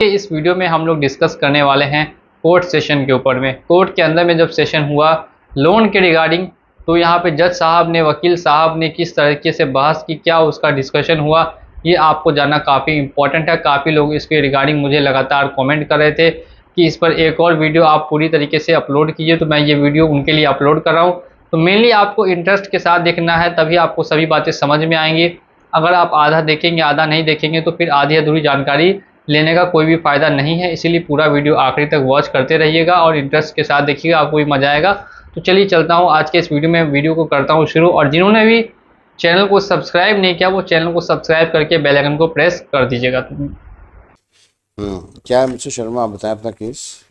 इस वीडियो में हम लोग डिस्कस करने वाले हैं कोर्ट सेशन के ऊपर में। कोर्ट के अंदर में जब सेशन हुआ लोन के रिगार्डिंग, तो यहाँ पे जज साहब ने, वकील साहब ने किस तरीके से बहस की, क्या उसका डिस्कशन हुआ, ये आपको जानना काफ़ी इंपॉर्टेंट है। काफ़ी लोग इसके रिगार्डिंग मुझे लगातार कमेंट कर रहे थे कि इस पर एक और वीडियो आप पूरी तरीके से अपलोड कीजिए, तो मैं ये वीडियो उनके लिए अपलोड कर रहा हूँ। तो मेनली आपको इंटरेस्ट के साथ देखना है, तभी आपको सभी बातें समझ में आएंगी। अगर आप आधा देखेंगे आधा नहीं देखेंगे तो फिर आधी अधूरी जानकारी लेने का कोई भी फ़ायदा नहीं है। इसीलिए पूरा वीडियो आखिरी तक वॉच करते रहिएगा और इंटरेस्ट के साथ देखिएगा, आपको भी मजा आएगा। तो चलिए चलता हूँ आज के इस वीडियो में, वीडियो को करता हूँ शुरू। और जिन्होंने भी चैनल को सब्सक्राइब नहीं किया वो चैनल को सब्सक्राइब करके बेल आइकन को प्रेस कर दीजिएगा। क्या है मिस्टर शर्मा, आप बताएं अपना केस।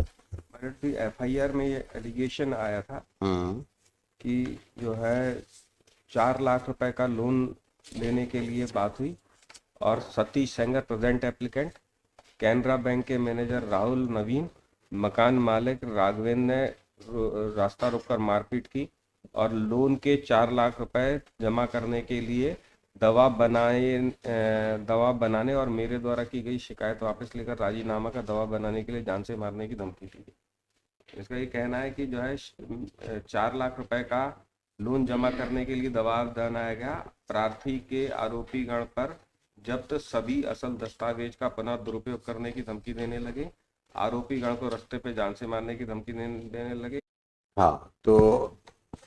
एफआईआर में ये एलिगेशन आया था कि जो है 4 लाख रुपए का लोन लेने के लिए बात हुई और Satish Sengar present applicant, Canara bank के मैनेजर राहुल नवीन, मकान मालिक राघवेंद्र ने रास्ता रोककर मारपीट की और लोन के 4 लाख रुपए जमा करने के लिए दवा बनाने और मेरे द्वारा की गई शिकायत वापस लेकर राजीनामा का दवा बनाने के लिए जान से मारने की धमकी दी गई। इसका ये कहना है कि जो है 4 लाख रुपए का लोन जमा करने के लिए दबाव बनाया गया। प्रार्थी के आरोपी गण पर जब्त सभी असल दस्तावेज का पुनः दुरुपयोग करने की धमकी देने लगे। आरोपी गण को रास्ते पे जान से मारने की धमकी देने लगे। हाँ, तो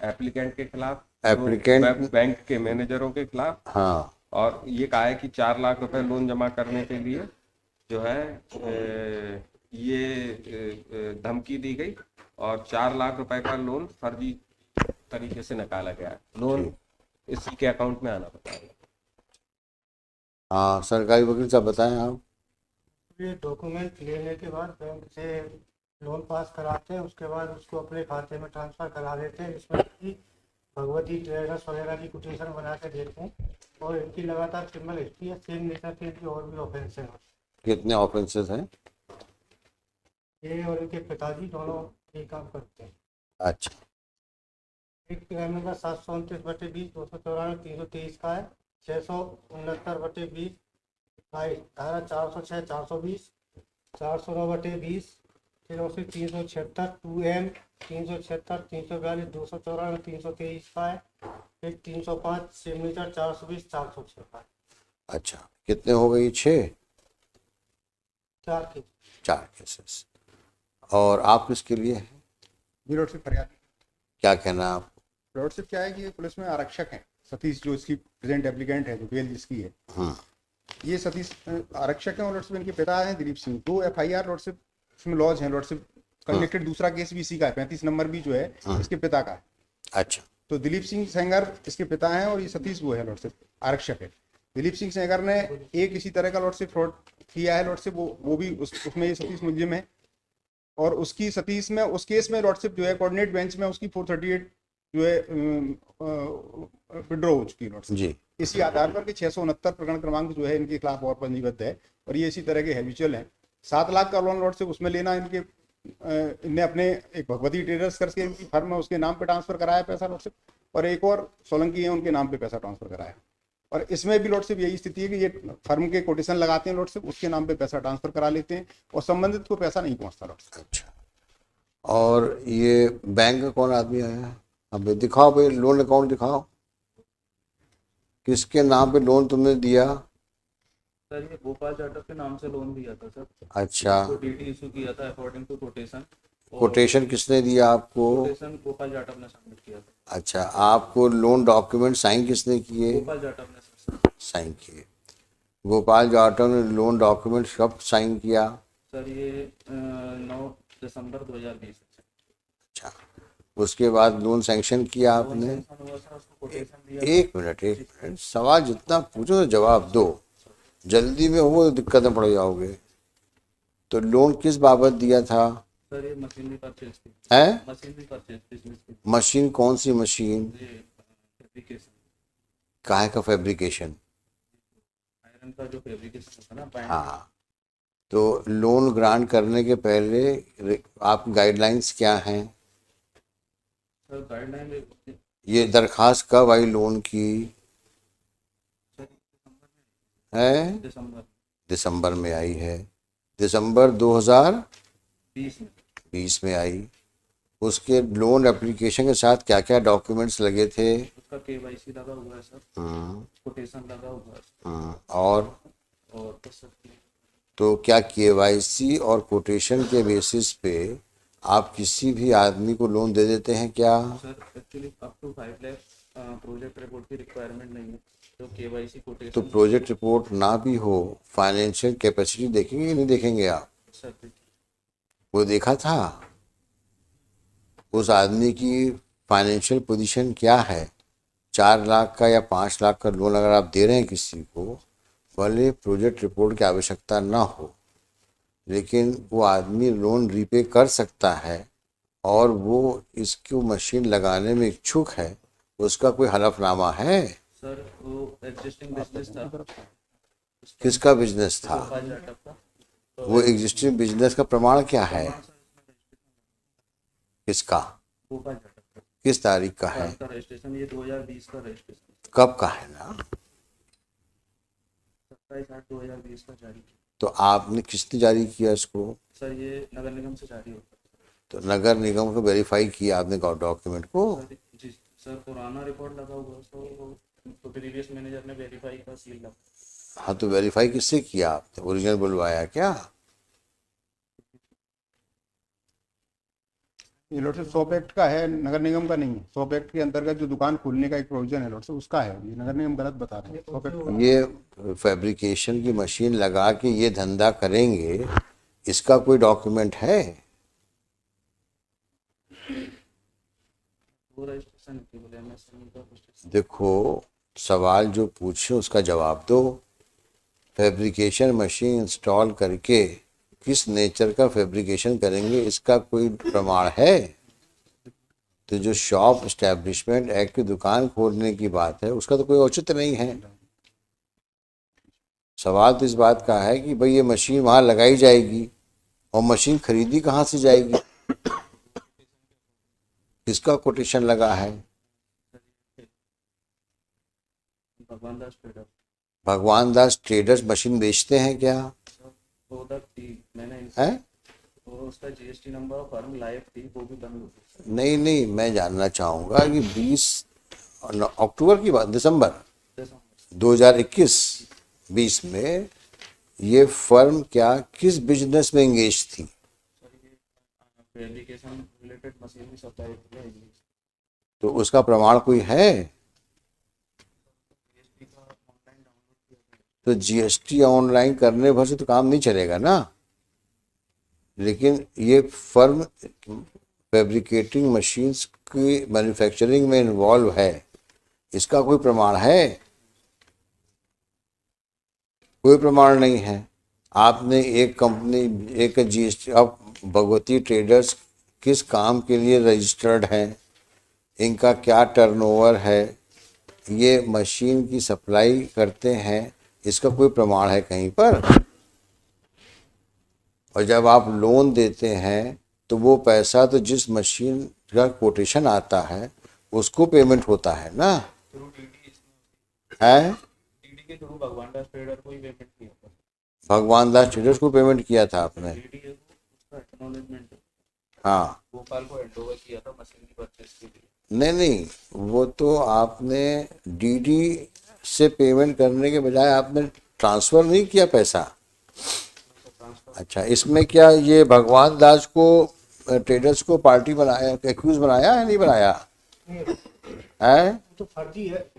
एप्लीकेंट के खिलाफ, एप्लीकेंट बैंक के मैनेजरों के खिलाफ, हाँ, और ये कहा है कि 4 लाख रुपए लोन जमा करने के लिए जो है ये धमकी दी गई और 4 लाख रुपए का लोन फर्जी तरीके से निकाला गया। लोन इसी के अकाउंट में आना बताया। हाँ, सरकारी वकील साहब बताएं आप। ये डॉक्यूमेंट लेने के बाद बैंक से लोन पास कराते हैं, उसके बाद उसको अपने खाते में ट्रांसफ़र करा देते हैं। इसमें कि भगवती ट्रेडर्स वगैरह की कोटेशन बना के देते हैं और इनकी लगातार क्रिमिनल हिस्ट्री है। सेम नेचर के इनकी और भी ऑफेंस हैं। कितने ऑफेंसेस हैं? ये और इनके पिताजी दोनों ये काम करते हैं। अच्छा, एक क्राइम नंबर 729/20, 294, 323 का है, 669/20, धारा 406, 420, 409/20, फिर उसे 376 2M, 376, 342, 294, 323 का है, फिर 305 सिग्नेचर, 420, 406 का है। अच्छा, कितने हो गए? 6, 4 के 4 केसेस। और आप किसके लिए हैं? लॉर्डशिप फरियाद। क्या कहना है आप? लॉर्डशिप क्या है कि पुलिस में आरक्षक हैं सतीश, जो इसकी प्रेजेंट एप्लीकेंट है, जो बेल जिसकी है। ये सतीश आरक्षक हैं और लॉर्डशिप इनके पिता हैं दिलीप सिंह। 2 एफआईआर लॉर्डशिप इसमें लॉज हैं। लॉर्डशिप कनेक्टेड दूसरा केस भी इसी का है, 35 नंबर भी जो है इसके पिता का है। अच्छा, तो दिलीप सिंह सेंगर इसके पिता हैं और ये सतीश वो है लॉर्डशिप आरक्षक है। दिलीप सिंह सेंगर ने एक इसी तरह का लॉर्डशिप फ्रॉड किया है लॉर्डशिप, वो भी उसमें ये सतीश मुलजिम है। और उसकी सतीश में उस केस में लॉर्डशिप जो है कोऑर्डिनेट बेंच में उसकी 438 जो है विड्रॉ हो चुकी है लॉर्डशिप जी। इसी आधार पर कि 669 प्रकरण क्रमांक जो है इनके खिलाफ और पंजीबद्ध है और ये इसी तरह के हैबिचुअल हैं। 7 लाख का लोन लॉर्डशिप उसमें लेना, इनने अपने एक भगवती ट्रेडर्स करके इनकी फर्म है उसके नाम पे ट्रांसफर कराया पैसा लॉर्डशिप, और एक और सोलंकी है उनके नाम पे पैसा ट्रांसफर कराया। और इसमें भी लॉर्डशिप यही स्थिति है कि ये फर्म के कोटेशन लगाते हैं लॉर्डशिप, उसके नाम पे पैसा ट्रांसफर करा लेते हैं और संबंधित को पैसा नहीं पहुंचता लॉर्डशिप। अच्छा, और ये बैंक का कौन आदमी आया है? अब दिखाओ भाई, लोन अकाउंट दिखाओ, किसके नाम पे लोन तुमने दिया? सर ये गोपाल जाटव के नाम से लोन दिया था सर। अच्छा, तो डीटी इशू किया था अकॉर्डिंग टू कोटेशन। कोटेशन किसने दिया आपको? कोटेशन गोपाल जाटव ने सबमिट किया था। अच्छा, आपको लोन डॉक्यूमेंट साइन किसने किए? गोपाल जाटव ने साइन किए। गोपाल जाटव ने लोन डॉक्यूमेंट कब साइन किया? सर ये 9 दिसंबर 2020। अच्छा, उसके बाद लोन सैंक्शन किया आपने? एक मिनट, सवाल जितना पूछो तो जवाब दो, जल्दी में हो दिक्कत में पड़ जाओगे। तो लोन किस बाबत दिया था? सर ये मशीनरी परचेज थी। है? Machinery purchase. मशीन कौन सी मशीन? फैब्रिकेशन। काहे का फैब्रिकेशन? आयरन का जो फैब्रिकेशन होता है ना। हाँ, तो लोन ग्रांट करने के पहले आप गाइडलाइंस क्या हैं? सर गाइडलाइन ये दरखास्त कब आई लोन की? है? दिसंबर। दिसंबर में आई है। दिसंबर 2020 20 में आई। उसके लोन एप्लीकेशन के साथ क्या क्या डॉक्यूमेंट्स लगे थे? उसका केवाईसी लगा हुआ है सर, कोटेशन लगा हुआ है और बस सर। तो क्या केवाईसी और कोटेशन के बेसिस पे आप किसी भी आदमी को लोन दे देते हैं क्या? Sir actually up to 5 lakh project report की रिक्वायरमेंट नहीं है, तो केवाईसी तो कोटेशन प्रोजेक्ट रिपोर्ट ना भी हो, फाइनेंशियल कैपेसिटी देखेंगे कि नहीं देखेंगे आप? सर वो देखा था उस आदमी की फाइनेंशियल पोजीशन क्या है? 4 लाख का या 5 लाख का लोन अगर आप दे रहे हैं किसी को, भले प्रोजेक्ट रिपोर्ट की आवश्यकता ना हो, लेकिन वो आदमी लोन रीपे कर सकता है और वो इसको मशीन लगाने में इच्छुक है, उसका कोई हलफनामा है? सर वो एग्जिस्टिंग बिजनेस था। किसका बिजनेस था? भोपाल जाटव का। वो एग्जिस्टिंग बिजनेस का प्रमाण क्या है? किसका? भोपाल जाटव का। किस तारीख का है? का रजिस्ट्रेशन ये 2020 का रजिस्ट्रेशन, कब का है ना? 27/8/2020 का जारी किया। तो आपने किसने जारी किया इसको? सर ये नगर निगम से जारी होता तो नगर निगम को वेरीफाई किया आपने डॉक्यूमेंट को? है। जी सर, पुराना रिकॉर्ड लगा हुआ है, तो प्रीवियस मैनेजर ने वेरीफाई का सील लगा। हाँ, तो वेरीफाई किससे किया आपने? ओरिजिनल बुलवाया क्या? ये लॉर्ड साहब सॉप एक्ट का है, नगर निगम का नहीं है। सॉप एक्ट के अंतर्गत जो दुकान खोलने का एक प्रोविजन है लॉर्ड साहब, उसका है। ये नगर निगम गलत बता रहे हैं। सॉप एक्ट का ये फैब्रिकेशन की मशीन लगा के ये धंधा करेंगे, इसका कोई डॉक्यूमेंट है? वो रजिस्ट्रेशन केवल एमएसएमई का कुछ। देखो, सवाल जो पूछे उसका जवाब दो। फैब्रिकेशन मशीन इंस्टॉल करके किस नेचर का फैब्रिकेशन करेंगे, इसका कोई प्रमाण है? तो जो शॉप एस्टैब्लिशमेंट एक्ट की दुकान खोलने की बात है, उसका तो कोई औचित्य नहीं है। सवाल तो इस बात का है कि भाई ये मशीन वहाँ लगाई जाएगी और मशीन खरीदी कहाँ से जाएगी? किसका कोटेशन लगा है? भगवान दास ट्रेडर। भगवान दास ट्रेडर्स मशीन बेचते हैं क्या? वो उधर थी, मैंने है? वो उसका जीएसटी नंबर फर्म लाइव थी, वो भी बंद हो गई। नहीं नहीं, मैं जानना चाहूँगा कि 20 अक्टूबर की बात, दिसंबर 2021-20 में ये फर्म क्या किस बिजनेस में एंगेज थी? फैब्रिकेशन रिलेटेड मशीन भी सप्लाई है। तो उसका प्रमाण कोई है? तो जीएसटी ऑनलाइन करने भर से तो काम नहीं चलेगा ना। लेकिन ये फर्म फैब्रिकेटिंग मशीन्स की मैन्युफैक्चरिंग में इन्वॉल्व है, इसका कोई प्रमाण है? कोई प्रमाण नहीं है। आपने एक कंपनी, एक जीएसटी, अब भगवती ट्रेडर्स किस काम के लिए रजिस्टर्ड हैं, इनका क्या टर्नओवर है, ये मशीन की सप्लाई करते हैं, इसका कोई प्रमाण है कहीं पर? और जब आप लोन देते हैं तो वो पैसा तो जिस मशीन का कोटेशन आता है उसको पेमेंट होता है ना? है? डीडी के थ्रू भगवान दास ट्रेडर को ही पेमेंट किया था। भगवान दास ट्रेडर्स को पेमेंट किया था आपने? डीडी है उसका एक्नॉलेजमेंट, हाँ। भोपाल को हैंडओवर किया था मशीन की परचेस के लिए। नहीं नहीं, वो तो आपने डीडी से पेमेंट करने के बजाय आपने ट्रांसफ़र नहीं किया पैसा। अच्छा, इसमें क्या ये भगवान दास को ट्रेडर्स को पार्टी बनाया, एक्यूज बनाया है, नहीं बनाया है? तो फर्जी है।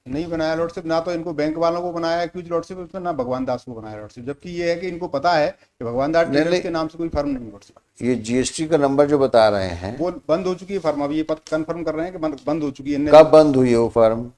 नहीं बनाया लॉर्ड साहब, ना तो इनको बैंक वालों को बनाया क्यूज लॉर्ड साहब उसमें, ना भगवान दास को बनाया लॉर्ड साहब। जबकि ये है कि इनको पता है कि भगवान दास ट्रेडर्स के नाम से कोई फर्म नहीं लॉर्ड साहब। ये जीएसटी का नंबर जो बता रहे हैं वो बंद हो चुकी है फर्म, अभी ये कंफर्म कर रहे हैं कि बंद हो चुकी है। कब बंद हुई है वो फर्म?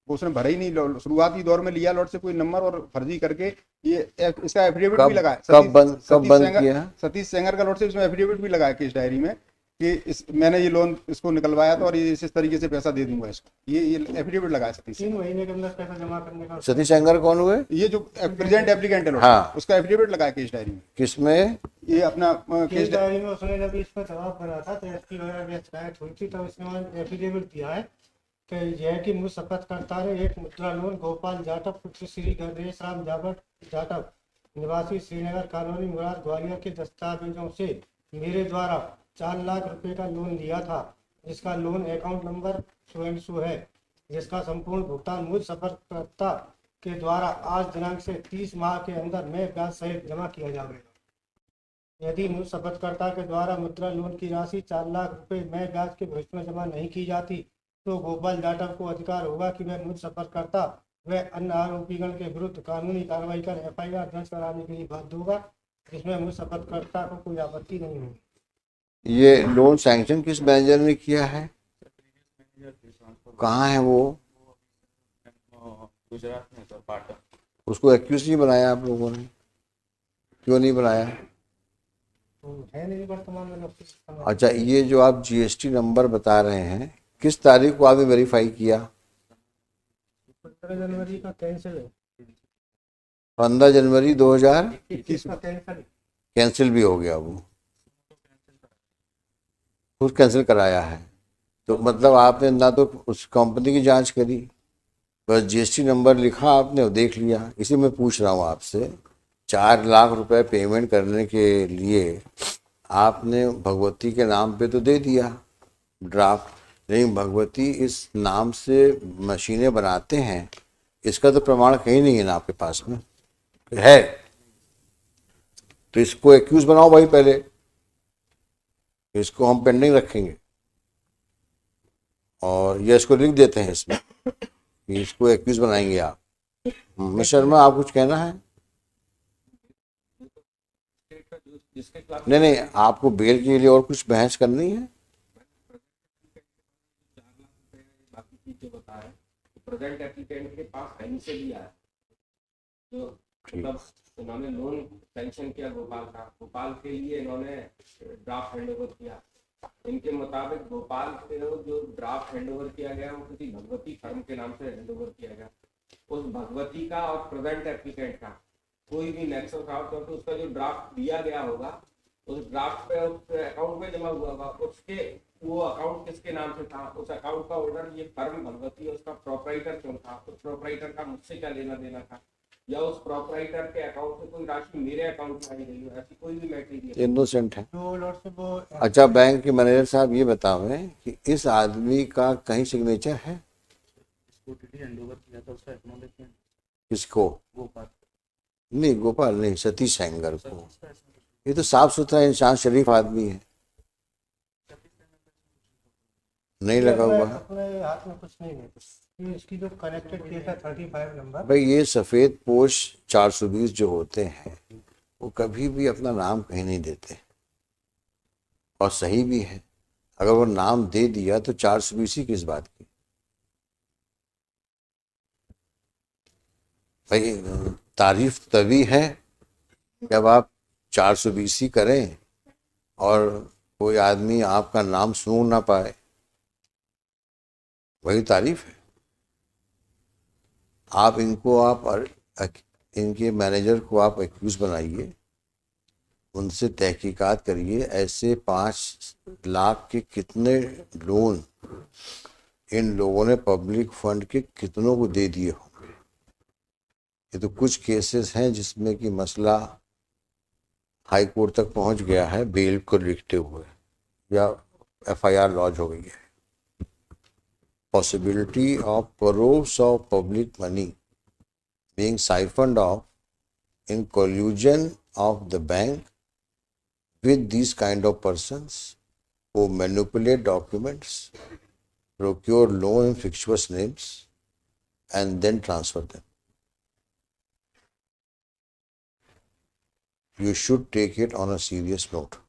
उसने भरा ही नहीं, शुरुआती दौर में लिया लॉर्ड से कोई नंबर और फर्जी करके ये इसका एफिडेविट भी लगाया। कब बंद किया? सतीश सेंगर का लॉर्ड से इसमें एफिडेविट भी लगाया केस डायरी में कि मैंने ये लोन इसको निकलवाया था और ये इस तरीके से पैसा दे दूंगा इसको। ये एफिडेविट लगाया सतीश। 3 महीने के अंदर पैसा जमा करने का। सतीश सेंगर कौन हुए? ये जो प्रेजेंट एप्लीकेंट है लॉर्ड, हाँ। उसका एफिडेविट लगाया केस डायरी में। किसमें? ये अपना केस डायरी में उसने जब इस पर दबाव करा था तो एसपी वगैरह की शिकायत हुई थी, तो इसने एफिडेविट दिया है कि यह कि मुझ शपथ करता है एक मुद्रा लोन गोपाल जाटव पुत्र श्री गणेश राम जाटव निवासी श्रीनगर कॉलोनी मुरार ग्वालियर के दस्तावेजों से मेरे द्वारा 4 लाख रुपए का लोन लिया था, जिसका लोन अकाउंट नंबर सो है, जिसका संपूर्ण भुगतान मुझ संपर्ककर्ता के द्वारा आज दिनांक से 30 माह के अंदर मैं ब्याज सहित जमा किया जाएगा। यदि मुझ संपर्ककर्ता के द्वारा मुद्रा लोन की राशि 4 लाख रुपए मैं ब्याज के भविष्य में जमा नहीं की जाती, तो गोपाल जाटव को अधिकार होगा कि वह मुझ संपर्ककर्ता व अन्य आरोपीगण के विरुद्ध कानूनी कार्रवाई कर FIR दर्ज कराने के लिए बाध्य होगा, जिसमें मुझ संपर्ककर्ता को कोई आपत्ति नहीं होगी। ये लोन सैंक्शन किस मैनेजर ने किया है? कहाँ है वो? गुजरात में सर, पाटन। उसको एक्यूज नहीं बनाया आप लोगों ने? क्यों नहीं बनाया? तो है नहीं वर्तमान में लोग। अच्छा, ये जो आप GST नंबर बता रहे हैं, किस तारीख को आपने वेरीफाई किया? 15 जनवरी का कैंसिल है। 15 जनवरी 2021 का कैंसिल। कैंसिल भी हो गया, वो खुद कैंसिल कराया है। तो मतलब आपने ना तो उस कंपनी की जांच करी, बस GST नंबर लिखा आपने और देख लिया। इसी में पूछ रहा हूँ आपसे, 4 लाख रुपए पेमेंट करने के लिए आपने भगवती के नाम पे तो दे दिया ड्राफ्ट, लेकिन भगवती इस नाम से मशीनें बनाते हैं, इसका तो प्रमाण कहीं नहीं है ना आपके पास में है। तो इसको एक्यूज बनाओ भाई, पहले इसको हम पेंडिंग रखेंगे और ये इसको लिख देते हैं इसमें कि इसको एक्यूज बनाएंगे आप। मिस्टर शर्मा, आप कुछ कहना है? नहीं, आपको बेल के लिए और कुछ बहस करनी है? प्रेजेंट एप्लीकेंट के पास कहीं से भी आया, तो मतलब उन्होंने लोन सैंक्शन किया गोपाल के लिए इन्होंने ड्राफ्ट हैंडओवर किया। इनके मुताबिक गोपाल के जो ड्राफ्ट हैंडओवर किया गया वो किसी भगवती फर्म के नाम से हैंडओवर किया गया। उस भगवती का और प्रेजेंट एप्लीकेंट का कोई भी नेक्सस था, क्योंकि उसका जो ड्राफ्ट दिया गया होगा उस ड्राफ्ट पे उस अकाउंट में जमा हुआ होगा, उसके वो अकाउंट किसके नाम से था, उस अकाउंट का ओनर ये फर्म भगवती, उसका प्रोपराइटर क्यों था, उस प्रोपराइटर का मुझसे क्या लेना देना था, या उस प्रोपराइटर के अकाउंट से कोई राशि मेरे अकाउंट में आई गई हो, ऐसी कोई भी मैटर इनोसेंट है। जो लॉर्डशिप वो अच्छा, बैंक के मैनेजर साहब ये बताओ कि इस आदमी का कहीं सिग्नेचर है? हैंडओवर किया था उसका एक्नॉलेजमेंट। किसको? गोपाल नहीं, गोपाल नहीं, सतीश सेंगर को। ये तो साफ सुथरा इंसान, शरीफ आदमी है, नहीं लगा हुआ है। अपने हाथ में कुछ नहीं है। ये इसकी जो कनेक्टेड केस है 35 नंबर, भाई ये सफ़ेद पोश 420 जो होते हैं वो कभी भी अपना नाम कहीं नहीं देते, और सही भी है। अगर वो नाम दे दिया तो 420 ही किस बात की? भाई तारीफ तभी है जब आप 420 ही करें और कोई आदमी आपका नाम सुन ना पाए, वही तारीफ है। आप इनके मैनेजर को आप एक्यूज बनाइए, उनसे तहकीकात करिए, ऐसे 5 लाख के कितने लोन इन लोगों ने पब्लिक फंड के कितनों को दे दिए होंगे। ये तो कुछ केसेस हैं जिसमें कि मसला हाई कोर्ट तक पहुंच गया है बेल को लिखते हुए, या FIR लॉन्च हो गई है। Possibility of crores of public money being siphoned off in collusion of the bank with these kind of persons who manipulate documents, procure loan in fictitious names, and then transfer them. You should take it on a serious note.